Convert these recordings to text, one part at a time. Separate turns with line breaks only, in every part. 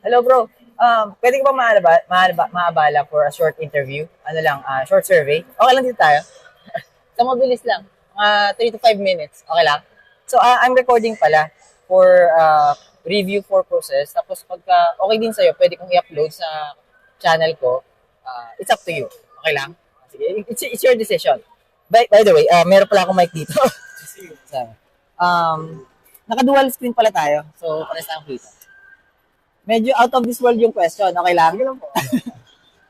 Hello bro. Pwede ka ba maabala for a short interview? Ano lang, short survey? Okay lang dito tayo? So, mabilis lang. Mga 3 to 5 minutes. Okay lang? So, I'm recording pala for review purposes. Tapos, pagka okay din sa'yo, pwede kong i-upload sa channel ko. It's up to you. Okay lang? Sige, it's your decision. By the way, meron pala akong mic dito. so, naka-dual screen pala tayo. So, pares tayong kita. Medyo out of this world yung question. Okay lang? Sige lang po.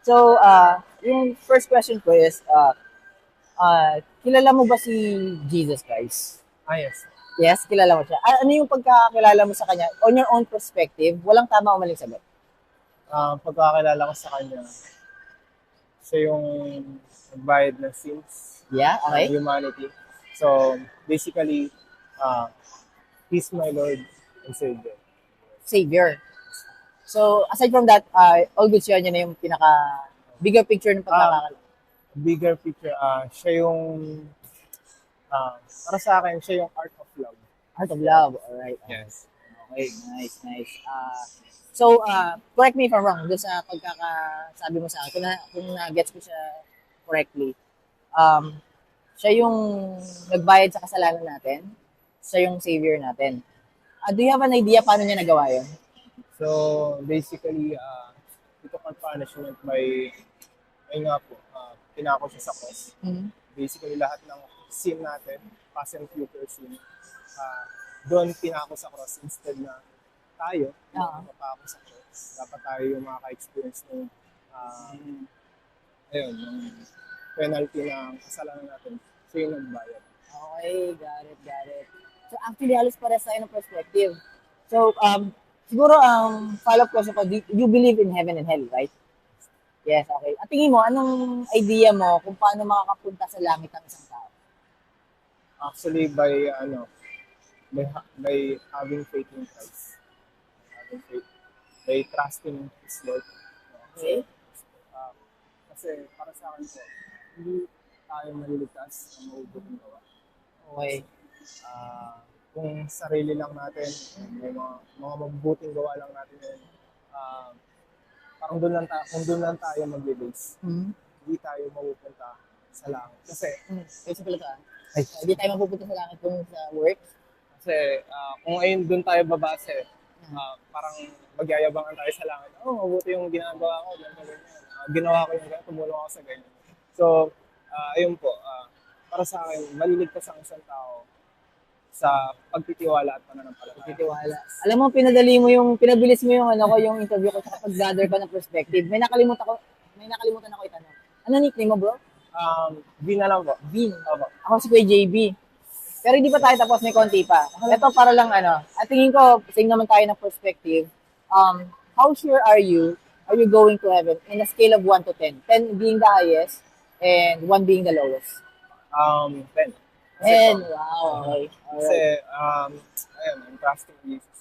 So, yung first question ko is, kilala mo ba si Jesus Christ?
Yes.
Yes, kilala mo siya. Ano yung pagkakilala mo sa kanya? On your own perspective, walang tama o maling sagot.
Pagkakilala ko sa kanya, siya yung nagbayad ng sins
Yeah,
ng
okay.
humanity. So, basically, He's my Lord and Savior.
Savior. So, aside from that, all good siya, yun na yung pinaka bigger picture ng pagkakakilala.
Bigger picture, siya yung, para sa akin, siya yung art of love.
Heart of love. Alright.
Yes.
Okay, nice, nice. So, correct me if I'm wrong, doon sa pagkakasabi mo sa akin, kung na-gets ko siya correctly, siya yung nagbayad sa kasalanan natin, siya yung savior natin. Do you have an idea paano niya nagawa yun?
So, basically, ito ang punishment may nga po, pinako siya sa cross.
Mm-hmm.
Basically, lahat ng sin natin, past and future sin, doon pinako sa cross instead na tayo, mapako sa cross. Dapat tayo yung makaka-experience ng ng penalty ng kasalanan natin. So, yung nagbayad.
Okay, got it, got it. So, actually, halos pares tayo ng perspective. So, siguro, follow-up question ko, you believe in heaven and hell, right? Yes, okay. At tingin mo, anong idea mo kung paano makakapunta sa langit ang isang tao?
Actually, by having faith in Christ. Having faith. By trusting His Lord.
Okay.
Kasi para sa akin po, hindi tayo maliligtas ng mabubuting gawa.
Okay.
Kung sarili lang natin, may mga mabubuting gawa lang natin yun, parang kung doon lang tayo mag-base, hindi tayo mapupunta sa langit. Kasi,
Kasi pala ka, hindi tayo mapupunta sa langit kung sa work.
Kasi kung ayun doon tayo babase, parang magyayabangan tayo sa langit. Mabuti yung ginagawa ko, ganyan. Ginawa ko yung ganyan, tumulong ako sa ganyan. So, ayun po, para sa akin, maliligtas ang isang tao sa pagtitiwala at pananampalataya.
Pagtitiwala. Alam mo, pinabilis mo yung yung interview ko sa pag-gather ko ng perspective. May nakalimutan ako itanong. Ano nickname mo, bro?
Di na lang po.
Bean. Ako si Kuya JB. Pero hindi pa tayo tapos, may konti pa. Ito para lang at tingin ko, same naman tayo ng perspective. How sure are you going to heaven in a scale of 1 to 10? 10 being the highest and 1 being the lowest.
10.
10, wow. Okay.
Kasi, ayun, I'm trusting Jesus.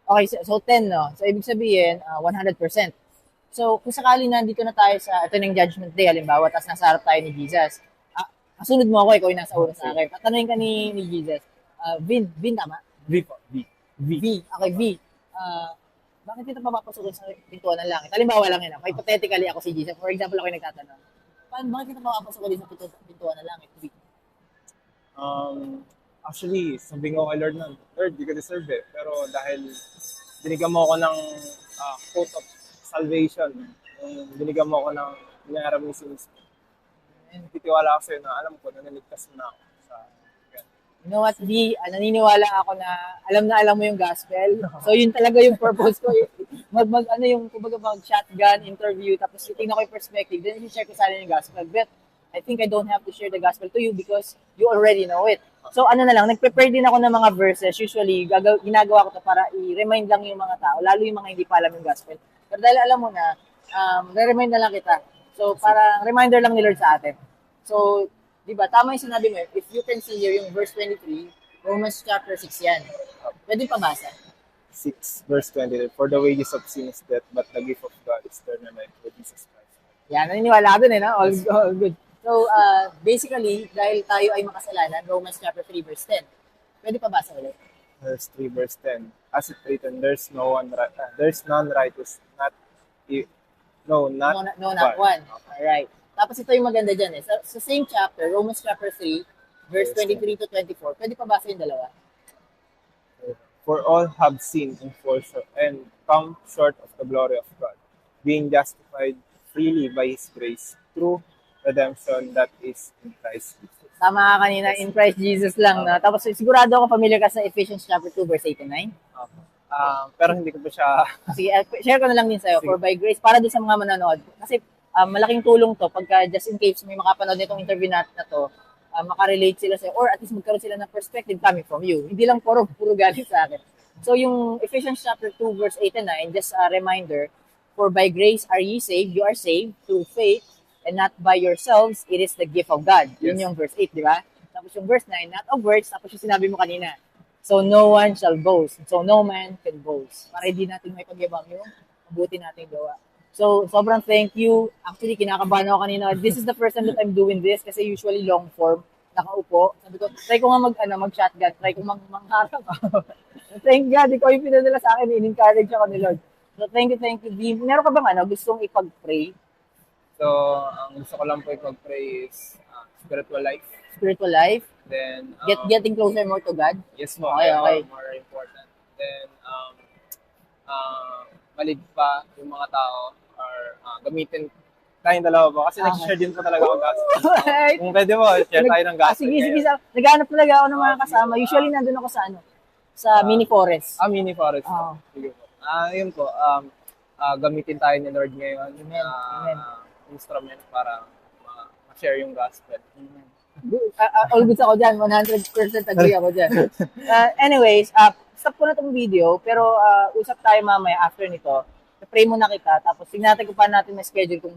Okay, so 10, no? So, ibig sabihin, 100%. So, kung sakali nandito na tayo ito na yung judgment day, halimbawa, tapos nasa harap tayo ni Jesus, kasunod mo ako, ikaw yung nasa una sa akin. Tatanungin ka ni Jesus, Vin, tama?
V po, V.
Okay, V. Bakit kita papapasukin sa pintuan ng langit? Halimbawa lang yun, hypothetically ako si Jesus. For example, ako yung nagtatanong. Bakit kita papapasukin din sa pintuan ng langit? V.
Actually, sabihin ko kay Lord na, Lord, di ka deserve eh. Pero dahil binigyan mo ako ng quote of salvation, binigyan mo ako ng binayaran mo yung sins, titiwala ako sa'yo na alam ko na naligtas mo na ako sa ganyan.
You know what, V? Naniniwala ako na alam mo yung gospel. So, yun talaga yung purpose ko. Kumbaga mag-shotgun interview, tapos titignan ko yung perspective, then i-share ko sana yung gospel. But, I think I don't have to share the gospel to you because you already know it. So, nagprepare din ako ng mga verses. Usually, ginagawa ko to para i-remind lang yung mga tao, lalo yung mga hindi pa alam yung gospel. Pero dahil alam mo na, re-remind na lang kita. So, parang reminder lang ni Lord sa atin. So, di ba, tama yung sinabi mo, if you can see here yung verse 23, Romans chapter 6 yan. Pwede pabasa.
6 verse 20, for the wages of sin is death, but the gift of God is eternal life with Jesus Christ.
Yan, naniniwala ka dun no? All good. So, basically, dahil tayo ay makasalanan, Romans chapter 3 verse 10. Pwede pabasa ulit.
verse 3, verse 10. As it written, there's none righteous,
No, not one. Alright. Tapos ito yung maganda dyan eh. Sa same chapter, Romans chapter 3, verse 23 to 24. Pwede pa basa yung dalawa?
For all have sinned and come short of the glory of God, being justified freely by His grace through redemption that is in Christ Jesus.
Tama ka kanina, in Christ Jesus lang. Na. Tapos sigurado ako familiar ka sa Ephesians chapter 2, verse 8 and 9.
Pero hindi ko pa siya...
Sige, share ko na lang din sa'yo. For by grace, para din sa mga manonood. Kasi malaking tulong to pagka just in case may makapanood nitong interview natin na to, makarelate sila sa'yo or at least magkaroon sila ng perspective coming from you. Hindi lang puro galing sa akin. So yung Ephesians chapter 2 verse 8 and 9, just a reminder, for by grace are ye saved, you are saved through faith and not by yourselves, it is the gift of God. Yun yung verse 8, di ba? Tapos yung verse 9, not of works, tapos yung sinabi mo kanina. So no one shall boast. So no man can boast. Para hindi natin may pagyabang yung mabuti nating gawa. So, sobrang thank you. Actually, kinakabahan ako kanina. This is the first time that I'm doing this kasi usually long form, nakaupo. Sabi ko, try ko nga mag-shotgun, try ko mangharap. Thank God, ikaw yung pinadala sa akin, in-encourage ako ni Lord. So, thank you, V. Meron ka bang gustong ipag-pray?
So, ang gusto ko lang po ipag-pray is spiritual life.
Spiritual life?
Then,
getting closer more to God?
Yes mo,
okay.
More important. Then, malig pa yung mga tao or gamitin tayong dalawa po. Kasi nag-share din po talaga ako gospel. Kung pwede mo, share tayo ng gospel.
Sige. Naghanap talaga ako ng mga kasama. Usually, nandun ako sa mini forest.
Mini forest. Sige po. Yun po. Gamitin tayo ni Lord ngayon.
Amen.
Instrument para ma-share yung gospel.
Amen. All goods ako dyan. 100% agree ako dyan. Anyways, stop ko na itong video. Pero usap tayo mamaya after nito. Pray muna kita. Tapos tignan natin kung paano natin ma-schedule kung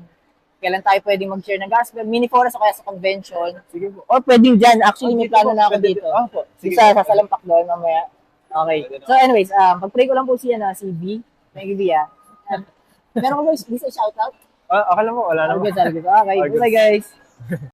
kailan tayo pwedeng mag-share ng gospel. Mini forest o kaya sa convention.
Sige po.
Or pwedeng dyan. Actually, may plano na ako dito.
Po. Sige
Sa sasalampak doon mamaya. Okay. So anyways, pag-pray ko lang po siya na si B. Thank you, B. Meron ko ba isa shoutout?
Akala mo, wala naman.
Okay, guys.